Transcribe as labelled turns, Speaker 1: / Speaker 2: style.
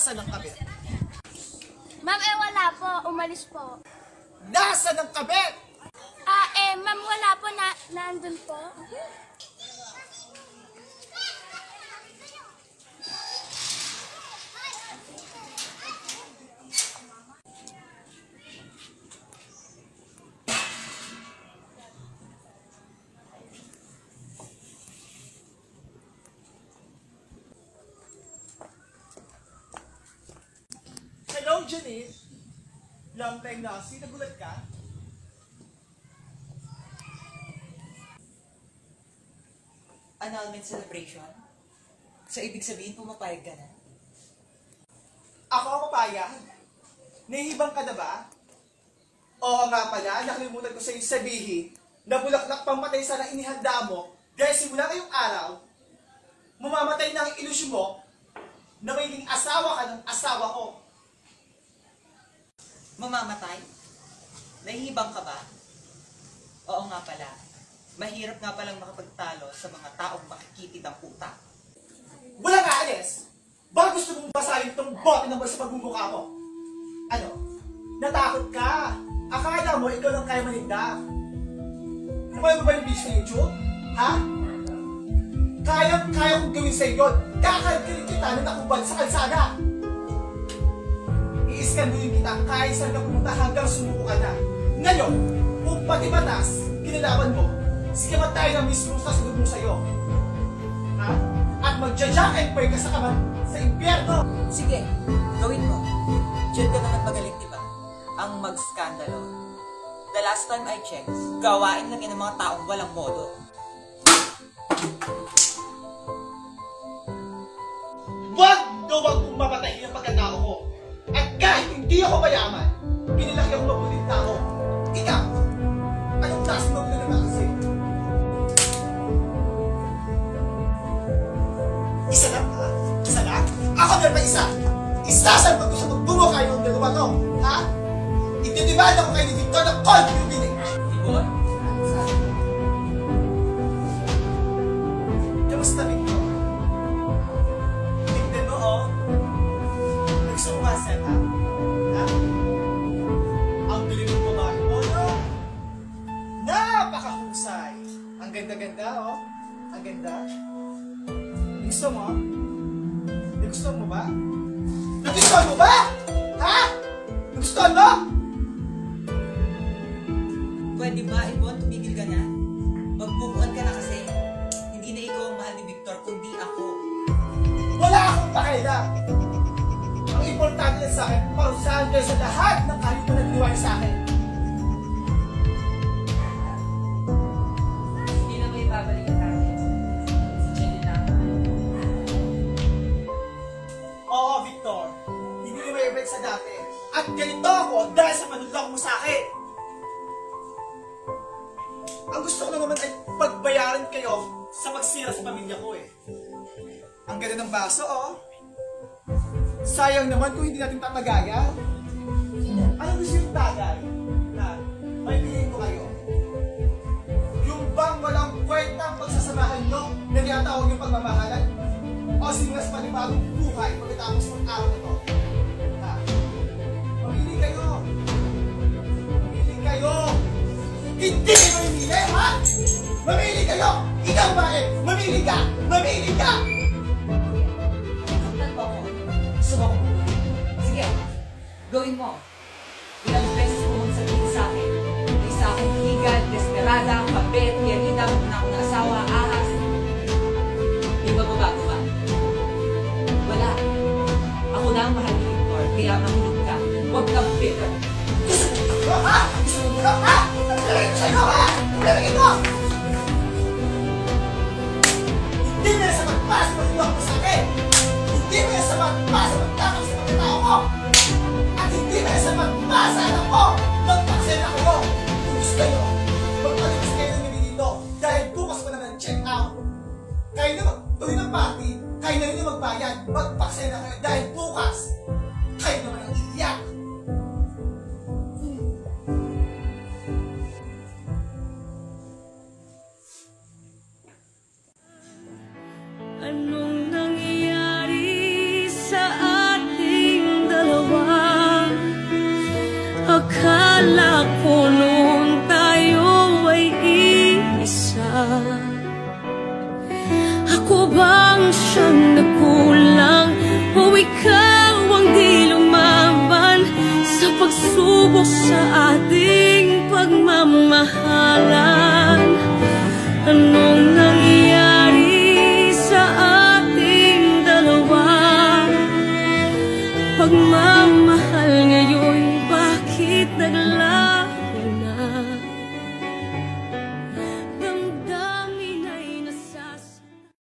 Speaker 1: Nasaan ang kabit?
Speaker 2: Ma'am, wala po. Umalis po.
Speaker 1: Nasaan ang kabit?
Speaker 2: Ma'am, wala po. Nandun po.
Speaker 1: Hello, Janine. Long time na kasi. Nagulat ka?
Speaker 3: Annulment celebration? So, ibig sabihin, pumapayag ka na?
Speaker 1: Ako ang papayag. Nahihibang ka na ba? Oo nga pala, nakalimutan ko sa'yo sabihin na bulaklak pang matay sana inihanda mo dahil simula ngayong araw, mamamatay na ang ilusyon mo na magiging asawa ka ng asawa ko.
Speaker 3: Mamamatay? Nahihibang ka ba? Oo nga pala. Mahirap nga palang makapagtalo sa mga taong makikitid ang utak.
Speaker 1: Wala ka, Alice! Baka gusto mong basahin itong bote ng sa pagmumukha mo? Ano? Natakot ka? Akala mo ikaw lang kaya maninda? Kumain mo ba yung video sa YouTube? Ha? Kaya kong gawin sa'yo yun. Kakalkirin kita na nakubad sa kalsada. I-iskanduhin kita kahit saan ka pumunta hanggang sumuko ka na. Ngayon, kung pati batas, kinalaban mo, sige tayo na mismo sa sunod mo sa'yo. Ha? At magja-jack and pray ka sa impyerno.
Speaker 3: Sige, gawin mo. Diyan ka naman magaling, diba? Ang mag-skandalo. The last time I checked, gawain lang yan ng mga taong walang modo.
Speaker 1: Wag kong mapatayin ang pagkatao ko. At kahit hindi ako mayaman, pinilaki ako mabuting tao. Ikaw, anong taas mo na naman kasi? Isa lang, ha? Isa lang? Ako na pa isa! Isasan pag gusto magbumo kayo ng dalawa to, ha? Itidibad ako kayo ni Victor ng cold yung binig.
Speaker 3: Ibon?
Speaker 1: Kamusta, Victor? Tignan mo, oh. Nagsumaset, ha? Ha? Ang galing ng babae mo, no? Napakahusay! Ang ganda-ganda, oh. Ang ganda. Gusto mo? Gusto mo ba? Nagustuhan mo ba? Ha? Nagustuhan mo?
Speaker 3: Pwede ba, Ibon, tumigil ka na? Magbubuan ka na kasi. Hindi na ikaw ang mahal ni Victor, kundi ako.
Speaker 1: Wala akong pakialam. Ang importante lang sa akin, parusahan kayo sa lahat ng kahit na nagniwala sa akin.
Speaker 3: Hindi na may babalik natin. Si Jenny na.
Speaker 1: Oo, Victor. Hindi na may event sa dati. At ganito ako dahil sa panudlak mo sa akin. Ang gusto ko na naman ay pagbayaran kayo sa pagsira sa pamilya ko eh. Ang ganda ng baso, oh. Sayang naman kung hindi natin tatagayan. Anong gusto yung tagay? Na may piliin ko kayo. Yung bang walang kwentang pagsasamahan nyo na tinatawag yung pagmamahalan? O sinulas panibagong buhay pagkatapos ng araw na to? Ha? Mamili kayo! Mamili kayo! Hindi kayo mamili, ha? Mamili kayo! Ikaw ba eh? Mamili ka! Mamili ka!
Speaker 3: Gusto mo ko? Sige, gawin mo. Ilang beses mo magsabihin sa akin. Isa akong higad, desperada, kabet, yanida, na akong asawa, ahas. Di ba babago ba? Wala. Ako na ang mahal ni Victor, kaya makinig ka. Huwag kang bitter.
Speaker 1: Gusto mo ha? Gusto mo ha? Nalagay ko sa'yo ha? Nalagay ko! Hindi na sa magpas pag-iwag mo sa akin! Hindi mo sa magpas sa magtakap sa pagkatao ko! At hindi mo sa magpas sa anak ko! Magpaksin ako ko! Kung gusto nyo, magpalibis kayo ng bibig dito dahil bukas pa naman check out! Kayo na magtuloy ng party, kayo na rin yung magbayad, magpaksin na kayo dahil bukas kayo naman ang iiyak!
Speaker 4: Anong nangyayari sa atin? ikaw ang di lumaban sa pagsubok sa ating pagmamahalan.